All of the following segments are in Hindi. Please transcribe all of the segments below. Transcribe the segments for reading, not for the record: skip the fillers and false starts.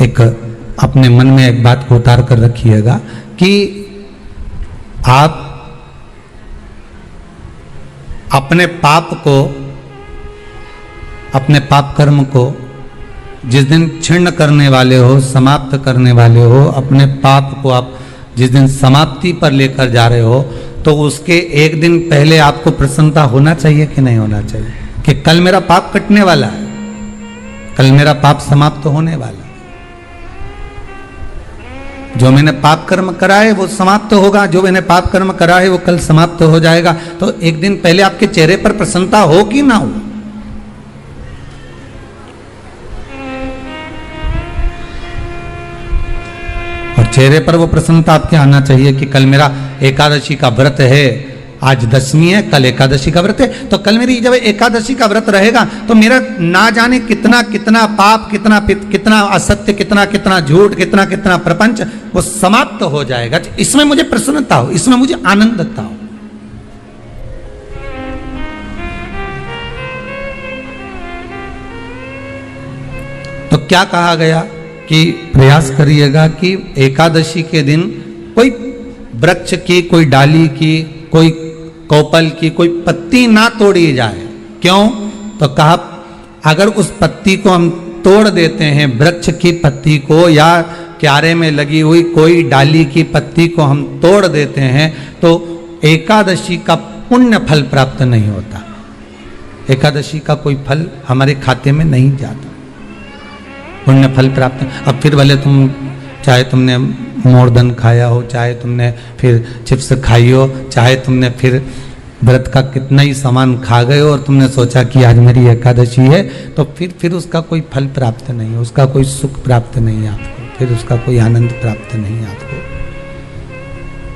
एक अपने मन में एक बात को उतार कर रखिएगा कि आप अपने पाप को, अपने पाप कर्म को जिस दिन छिन्न करने वाले हो, समाप्त करने वाले हो, अपने पाप को आप जिस दिन समाप्ति पर लेकर जा रहे हो, तो उसके एक दिन पहले आपको प्रसन्नता होना चाहिए कि नहीं होना चाहिए कि कल मेरा पाप कटने वाला है, कल मेरा पाप समाप्त होने वाला है। जो मैंने पाप कर्म करा है वो समाप्त होगा, जो मैंने पाप कर्म करा है वो कल समाप्त हो जाएगा। तो एक दिन पहले आपके चेहरे पर प्रसन्नता हो कि ना हो? और चेहरे पर वो प्रसन्नता आपके आना चाहिए कि कल मेरा एकादशी का व्रत है, आज दशमी है, कल एकादशी का व्रत है, तो कल मेरी जब एकादशी का व्रत रहेगा तो मेरा ना जाने कितना कितना पाप, कितना असत्य, कितना झूठ, कितना प्रपंच वो समाप्त हो जाएगा। इसमें मुझे प्रसन्नता हो, इसमें मुझे आनंदता हो। तो क्या कहा गया कि प्रयास करिएगा कि एकादशी के दिन कोई वृक्ष की, कोई डाली की, कोई कोपल की कोई पत्ती ना तोड़ी जाए। क्यों? तो कहा अगर उस पत्ती को हम तोड़ देते हैं, वृक्ष की पत्ती को या क्यारे में लगी हुई कोई डाली की पत्ती को हम तोड़ देते हैं, तो एकादशी का पुण्य फल प्राप्त नहीं होता, एकादशी का कोई फल हमारे खाते में नहीं जाता, पुण्य फल प्राप्त। अब फिर भले तुम चाहे तुमने मोरदन खाया हो, चाहे तुमने फिर चिप्स खाई हो, चाहे तुमने फिर व्रत का कितना ही सामान खा गए हो और तुमने सोचा कि आज मेरी एकादशी है, तो फिर उसका कोई फल प्राप्त नहीं है, उसका कोई सुख प्राप्त नहीं है आपको, फिर उसका कोई आनंद प्राप्त नहीं है आपको,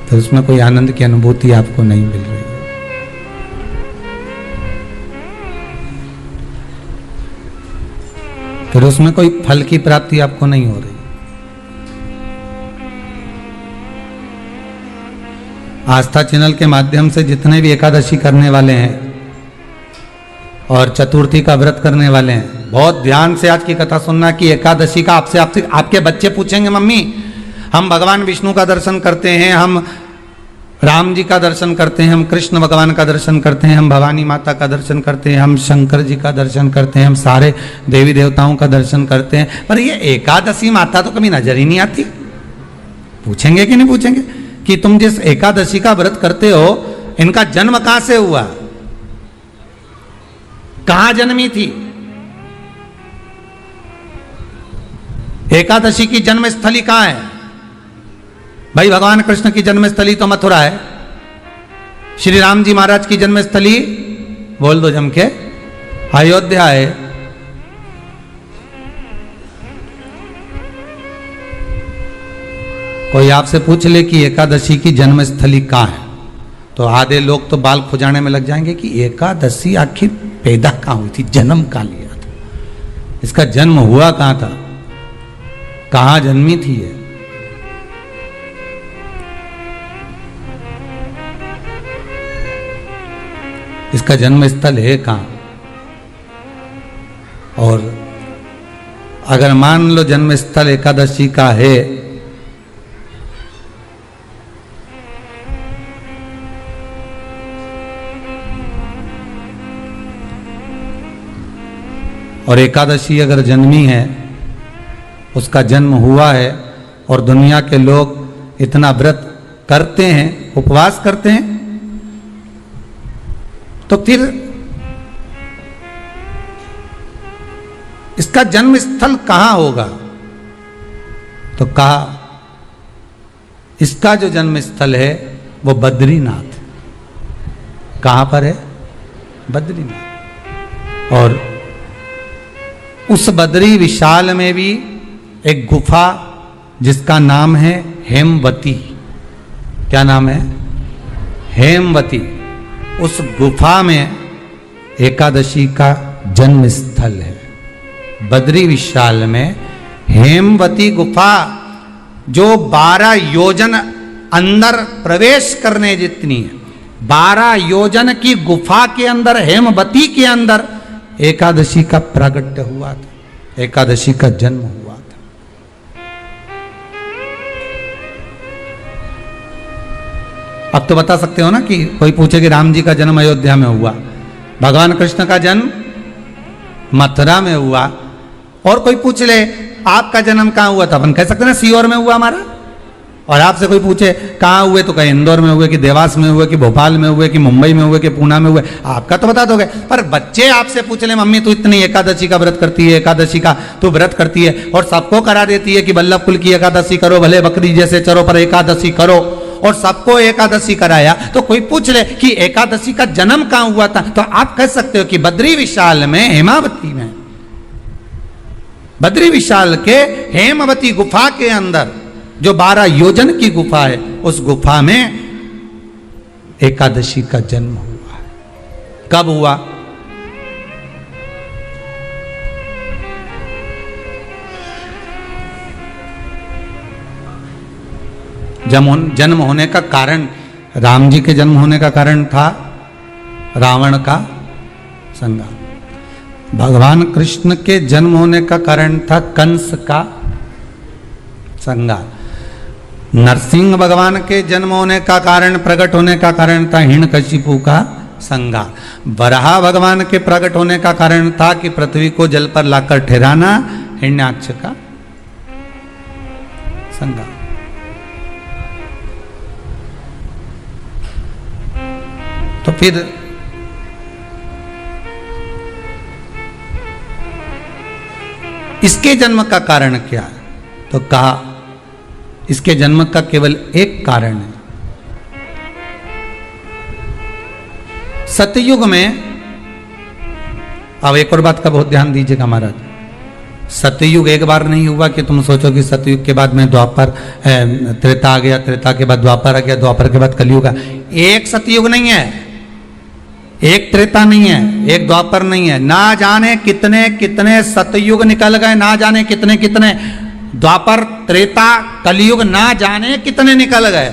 फिर उसमें कोई आनंद की अनुभूति आपको नहीं मिल रही है। फिर उसमें कोई फल की प्राप्ति आपको नहीं हो रही। आस्था चैनल के माध्यम से जितने भी एकादशी करने वाले हैं और चतुर्थी का व्रत करने वाले हैं, बहुत ध्यान से आज की कथा सुनना कि एकादशी का आपसे आपके बच्चे पूछेंगे, मम्मी हम भगवान विष्णु का दर्शन करते हैं, हम राम जी का दर्शन करते हैं, हम कृष्ण भगवान का दर्शन करते हैं, हम भवानी माता का दर्शन करते हैं, हम शंकर जी का दर्शन करते हैं, हम सारे देवी देवताओं का दर्शन करते हैं, पर ये एकादशी माता तो कभी नजर ही नहीं आती। पूछेंगे कि नहीं पूछेंगे कि तुम जिस एकादशी का व्रत करते हो, इनका जन्म कहां से हुआ, कहां जन्मी थी? एकादशी की जन्मस्थली कहां है? भाई भगवान कृष्ण की जन्मस्थली तो मथुरा है, श्री राम जी महाराज की जन्मस्थली बोल दो जम के अयोध्या है। कोई आपसे पूछ ले कि एकादशी की जन्मस्थली कहाँ है, तो आधे लोग तो बाल खुजाने में लग जाएंगे कि एकादशी आखिर पैदा कहाँ हुई थी, जन्म कहाँ लिया था, इसका जन्म हुआ कहाँ था, कहाँ जन्मी थी ये। इसका जन्म स्थल है कहाँ? और अगर मान लो जन्म स्थल एकादशी का है, और एकादशी अगर जन्मी है, उसका जन्म हुआ है और दुनिया के लोग इतना व्रत करते हैं, उपवास करते हैं, तो फिर इसका जन्म स्थल कहां होगा? तो कहा इसका जो जन्म स्थल है वो बद्रीनाथ। कहां पर है? बद्रीनाथ। और उस बद्री विशाल में भी एक गुफा जिसका नाम है हेमवती। क्या नाम है? हेमवती। उस गुफा में एकादशी का जन्म स्थल है। बद्री विशाल में हेमवती गुफा, जो 12 योजन अंदर प्रवेश करने जितनी है, 12 योजन की गुफा के अंदर, हेमवती के अंदर एकादशी का प्रागट्य हुआ था, एकादशी का जन्म हुआ था। अब तो बता सकते हो ना कि कोई पूछे कि राम जी का जन्म अयोध्या में हुआ, भगवान कृष्ण का जन्म मथुरा में हुआ, और कोई पूछ ले आपका जन्म कहाँ हुआ, था अपन कह सकते ना सीहोर में हुआ हमारा। और आपसे कोई पूछे कहाँ हुए तो कहे इंदौर में हुए कि देवास में हुए कि भोपाल में हुए कि मुंबई में हुए कि पूना में हुए, आपका तो बता दोगे। पर बच्चे आपसे पूछ ले मम्मी तू इतनी एकादशी का व्रत करती है, एकादशी का तू व्रत करती है और सबको करा देती है कि बल्लभ कुल की एकादशी करो, भले बकरी जैसे चरो पर एकादशी करो, और सबको एकादशी कराया। तो कोई पूछ ले कि एकादशी का जन्म कहाँ हुआ था, तो आप कह सकते हो कि बद्री विशाल में, हेमावती में, बद्री विशाल के हेमवती गुफा के अंदर जो 12 योजन की गुफा है, उस गुफा में एकादशी का जन्म हुआ। कब हुआ? जन्म होने का कारण, राम जी के जन्म होने का कारण था रावण का संहार। भगवान कृष्ण के जन्म होने का कारण था कंस का संहार। नरसिंह भगवान के जन्म होने का कारण, प्रकट होने का कारण था हिरण्यकशिपु का संहार। वराह भगवान के प्रकट होने का कारण था कि पृथ्वी को जल पर लाकर ठहराना, हिरण्याक्ष का संहार। तो फिर इसके जन्म का कारण क्या है? तो कहा इसके जन्म का केवल एक कारण है। सतयुग में, अब एक और बात का बहुत ध्यान दीजिएगा महाराज, सतयुग एक बार नहीं हुआ कि तुम सोचो कि सतयुग के बाद में द्वापर, त्रेता आ गया, त्रेता के बाद द्वापर आ गया, द्वापर के बाद कलयुग। एक सतयुग नहीं है, एक त्रेता नहीं है, एक द्वापर नहीं है, ना जाने कितने कितने सतयुग निकल गए, ना जाने कितने कितने द्वापर, त्रेता, कलयुग, ना जाने कितने निकल गए।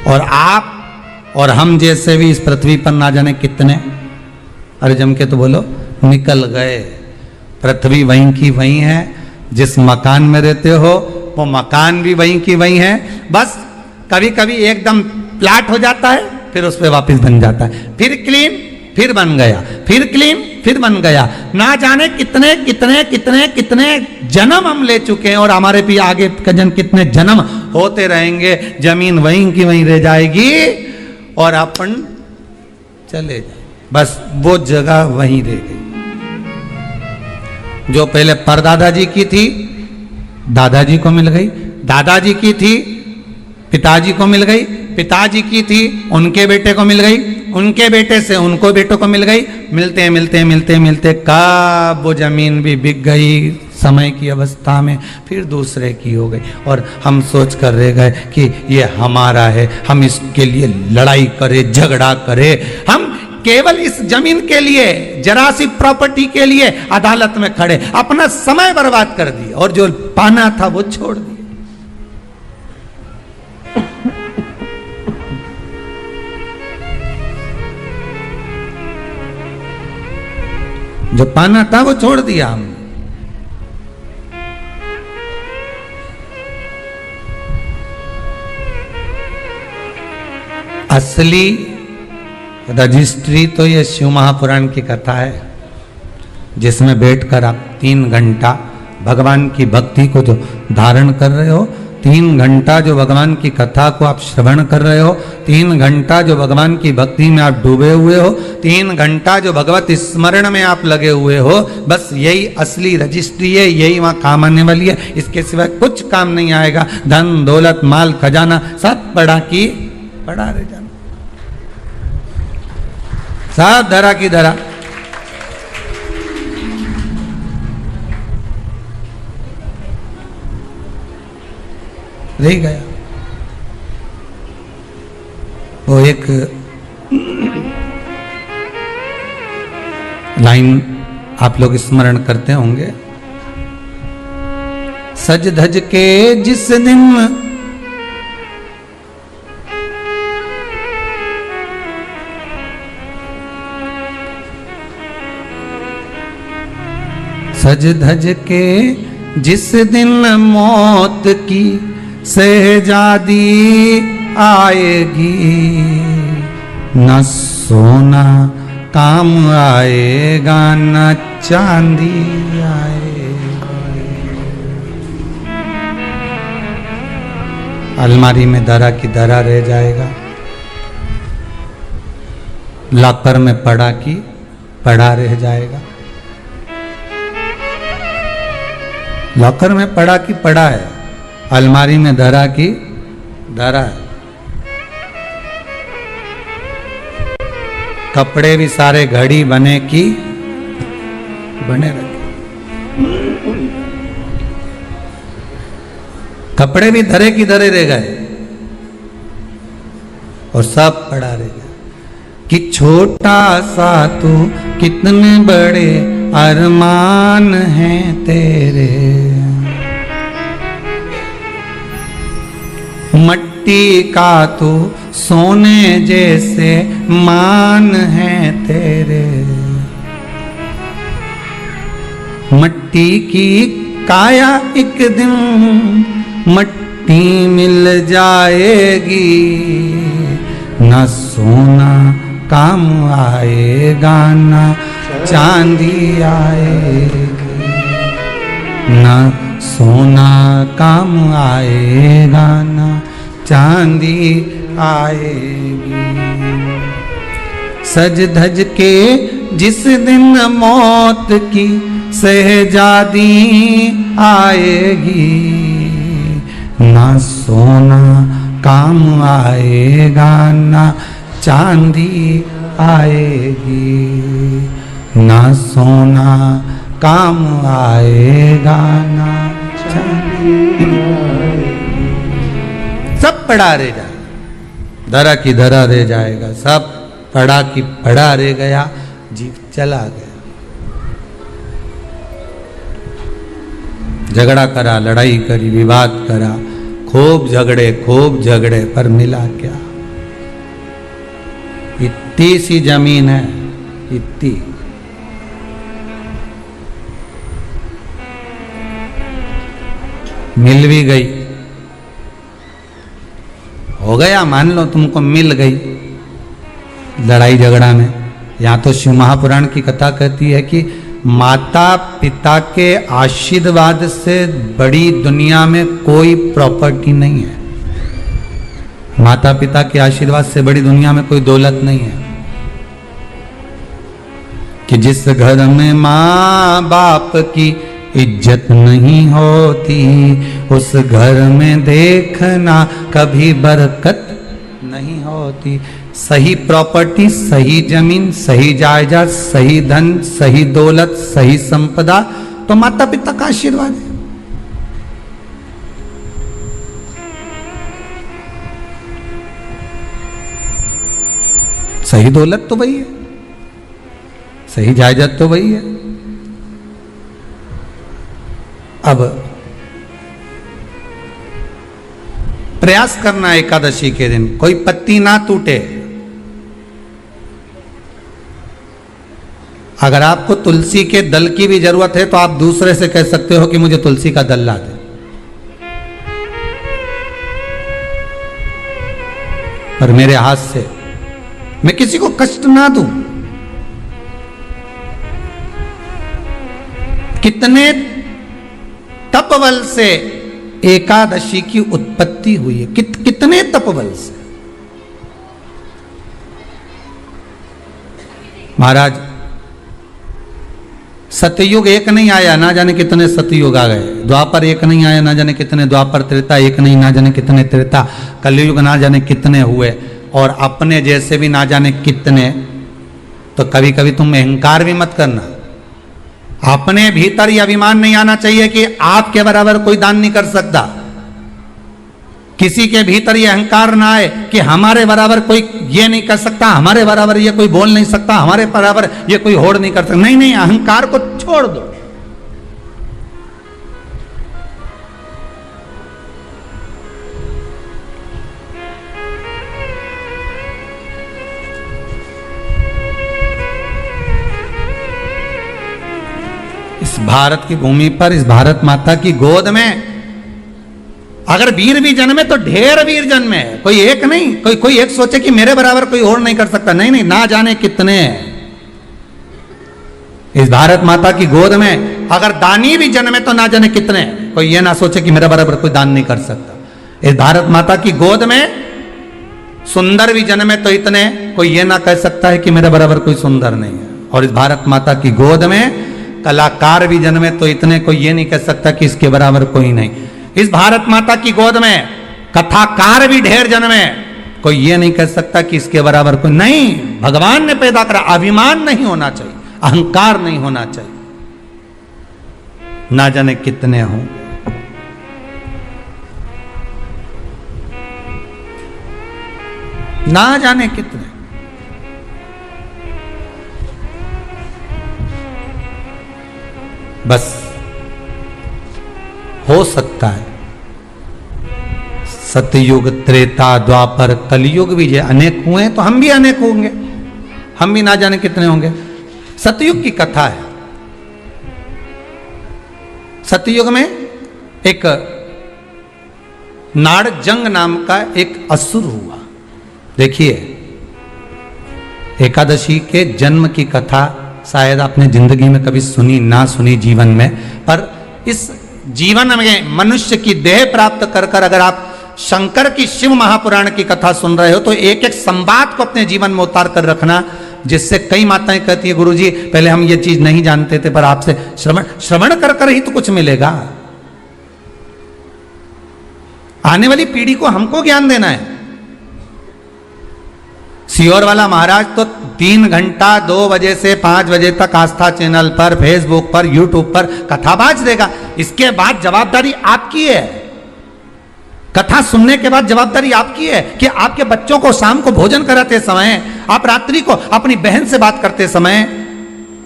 और आप और हम जैसे भी इस पृथ्वी पर ना जाने कितने, अरे जम के तो बोलो, निकल गए। पृथ्वी वहीं की वहीं है, जिस मकान में रहते हो वो मकान भी वहीं की वहीं है, बस कभी कभी एकदम प्लाट हो जाता है, फिर उस पर वापस बन जाता है, फिर क्लीन, फिर बन गया, फिर क्लीन, फिर बन गया। ना जाने कितने कितने कितने कितने जन्म हम ले चुके हैं, और हमारे भी आगे कितने जन्म होते रहेंगे। जमीन वहीं की वहीं रह जाएगी और अपन चले जाए, बस वो जगह वहीं रह गई। जो पहले परदादा जी की थी, दादाजी को मिल गई, दादाजी की थी, पिताजी को मिल गई, पिताजी की थी, उनके बेटे को मिल गई, उनके बेटे से उनको बेटों को मिल गई। मिलते मिलते मिलते मिलते कब वो जमीन भी बिक गई समय की अवस्था में, फिर दूसरे की हो गई, और हम सोच कर रह गए कि ये हमारा है, हम इसके लिए लड़ाई करें, झगड़ा करें, हम केवल इस जमीन के लिए, जरा सी प्रॉपर्टी के लिए अदालत में खड़े, अपना समय बर्बाद कर दिया, और जो पाना था वो छोड़ दिया। जो पाना था वो छोड़ दिया हमने। असली रजिस्ट्री तो ये शिव महापुराण की कथा है, जिसमें बैठकर आप 3 घंटा भगवान की भक्ति को जो धारण कर रहे हो, 3 घंटा जो भगवान की कथा को आप श्रवण कर रहे हो, 3 घंटा जो भगवान की भक्ति में आप डूबे हुए हो, 3 घंटा जो भगवत स्मरण में आप लगे हुए हो, बस यही असली रजिस्ट्री है, यही वहां काम आने वाली है। इसके सिवाय कुछ काम नहीं आएगा। धन दौलत माल खजाना सब पड़ा की पड़ा रह जाना, सब धरा की धरा। रह गया। वो एक लाइन आप लोग स्मरण करते होंगे, सज धज के जिस दिन सज धज के जिस दिन मौत की शहजादी आएगी, न सोना काम आएगा न चांदी आएगा। अलमारी में धरा की धरा रह जाएगा, लॉकर में पड़ा की पड़ा रह जाएगा। लॉकर में पड़ा की पड़ा है, अलमारी में धरा की धरा है। कपड़े भी सारे घड़ी बने की बने रखे, कपड़े भी धरे की धरे रह गए और सब पड़ा रह गया। कि छोटा सा तो कितने बड़े अरमान हैं तेरे, मट्टी का तो सोने जैसे मान है तेरे। मट्टी की काया एक दिन मट्टी मिल जाएगी, न सोना काम आएगा न चांदी आएगी, न सोना काम आएगा न चांदी आएगी। सज धज के जिस दिन मौत की शहजादी आएगी, न सोना काम आएगा न चांदी आएगी, न सोना काम आएगा न चांदी आएगी। सब पड़ा रह जाएगा, धरा की धरा रह जाएगा, सब पड़ा की पड़ा रह गया, जीव चला गया। झगड़ा करा, लड़ाई करी, विवाद करा, खूब झगड़े पर मिला क्या? इतनी सी जमीन है, इतनी। मिल भी गई, हो गया, मान लो तुमको मिल गई लड़ाई झगड़ा में। यहां तो शिव महापुराण की कथा कहती है कि माता पिता के आशीर्वाद से बड़ी दुनिया में कोई प्रॉपर्टी नहीं है। माता पिता के आशीर्वाद से बड़ी दुनिया में कोई दौलत नहीं है। कि जिस घर में माँ बाप की इज्जत नहीं होती, उस घर में देखना कभी बरकत नहीं होती। सही प्रॉपर्टी, सही जमीन, सही जायदाद, सही धन, सही दौलत, सही संपदा तो माता पिता का आशीर्वाद है। सही दौलत तो वही है, सही जायदाद तो वही है। अब प्रयास करना एकादशी के दिन कोई पत्ती ना टूटे। अगर आपको तुलसी के दल की भी जरूरत है तो आप दूसरे से कह सकते हो कि मुझे तुलसी का दल ला दे, पर मेरे हाथ से मैं किसी को कष्ट ना दूं। कितने तपबल से एकादशी की उत्पत्ति हुई है, कितने तपबल से। महाराज सतयुग एक नहीं आया, ना जाने कितने सतयुग आ गए। द्वापर एक नहीं आया, ना जाने कितने द्वापर। त्रेता एक नहीं, ना जाने कितने त्रेता। कलयुग ना जाने कितने हुए, और अपने जैसे भी ना जाने कितने। तो कभी कभी तुम अहंकार भी मत करना। अपने भीतर ये अभिमान नहीं आना चाहिए कि आपके बराबर कोई दान नहीं कर सकता। किसी के भीतर ये अहंकार ना आए कि हमारे बराबर कोई ये नहीं कर सकता, हमारे बराबर ये कोई बोल नहीं सकता, हमारे बराबर ये कोई होड़ नहीं कर सकता। नहीं नहीं, अहंकार को छोड़ दो। इस भारत की भूमि पर, इस भारत माता की गोद में अगर वीर भी जन्मे तो ढेर वीर जन्मे, कोई एक नहीं। कोई एक सोचे कि मेरे बराबर कोई और नहीं कर सकता, नहीं नहीं, ना जाने कितने। इस भारत माता की गोद में अगर दानी भी जन्मे तो ना जाने कितने। कोई ये ना सोचे कि मेरा बराबर कोई दान नहीं कर सकता। इस भारत माता की गोद में सुंदर भी जन्मे तो इतने, कोई ये ना कह सकता है कि मेरे बराबर कोई सुंदर नहीं है। और इस भारत माता की गोद में कलाकार भी जन्मे तो इतने, कोई ये नहीं कह सकता कि इसके बराबर कोई नहीं। इस भारत माता की गोद में कथाकार भी ढेर जन्मे, कोई ये नहीं कह सकता कि इसके बराबर कोई नहीं। भगवान ने पैदा करा, अभिमान नहीं होना चाहिए, अहंकार नहीं होना चाहिए। ना जाने कितने हों। ना जाने कितने। बस हो सकता है सतयुग, त्रेता, द्वापर, कलयुग भी जो अनेक हुए तो हम भी अनेक होंगे, हम भी ना जाने कितने होंगे। सतयुग की कथा है। सतयुग में एक नाड़जंग नाम का एक असुर हुआ। देखिए, एकादशी के जन्म की कथा शायद आपने जिंदगी में कभी सुनी ना सुनी जीवन में, पर इस जीवन में मनुष्य की देह प्राप्त कर कर अगर आप शंकर की शिव महापुराण की कथा सुन रहे हो तो एक एक संवाद को अपने जीवन में उतार कर रखना, जिससे कई माताएं कहती है गुरुजी पहले हम ये चीज नहीं जानते थे, पर आपसे श्रवण कर कर ही तो कुछ मिलेगा। आने वाली पीढ़ी को हमको ज्ञान देना है। सियोर वाला महाराज तो 3 घंटा 2 बजे से 5 बजे तक आस्था चैनल पर, फेसबुक पर, यूट्यूब पर कथा बाज देगा। इसके बाद जवाबदारी आपकी है। कथा सुनने के बाद जवाबदारी आपकी है कि आपके बच्चों को शाम को भोजन कराते समय, आप रात्रि को अपनी बहन से बात करते समय,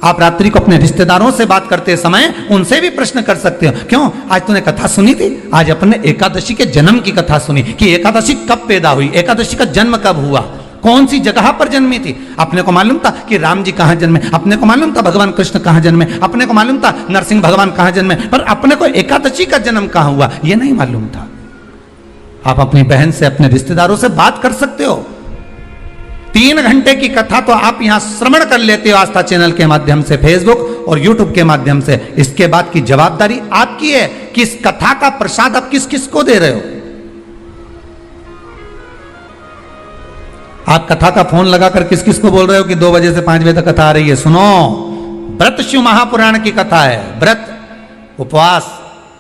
आप रात्रि को अपने रिश्तेदारों से बात करते समय उनसे भी प्रश्न कर सकते हो। क्यों आज तूने कथा सुनी थी? आज अपने एकादशी के जन्म की कथा सुनी कि एकादशी कब पैदा हुई, एकादशी का जन्म कब हुआ, कौन सी जगह पर जन्मी थी। अपने को मालूम था कि राम जी कहां जन्मे, अपने को मालूम था भगवान कृष्ण कहां जन्मे, अपने को मालूम था नरसिंह भगवान कहां जन्मे, पर अपने को एकादशी का जन्म कहां हुआ यह नहीं मालूम था। आप अपनी बहन से, अपने रिश्तेदारों से बात कर सकते हो। 3 घंटे की कथा तो आप यहां श्रवण कर लेते हो आस्था चैनल के माध्यम से, फेसबुक और यूट्यूब के माध्यम से। इसके बाद की जवाबदारी आपकी है कि इस कथा का प्रसाद आप किस किस को दे रहे हो। आप कथा का फोन लगाकर किस किस को बोल रहे हो कि 2 बजे से 5 बजे तक कथा आ रही है। सुनो, व्रत शिव महापुराण की कथा है। व्रत, उपवास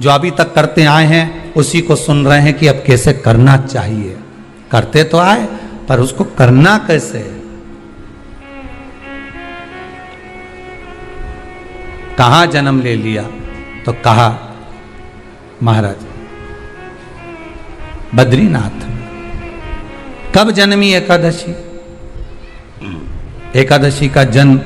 जो अभी तक करते आए हैं उसी को सुन रहे हैं कि अब कैसे करना चाहिए। करते तो आए पर उसको करना कैसे। कहां जन्म ले लिया तो कहा महाराज बद्रीनाथ। कब जन्मी एकादशी? एकादशी का जन्म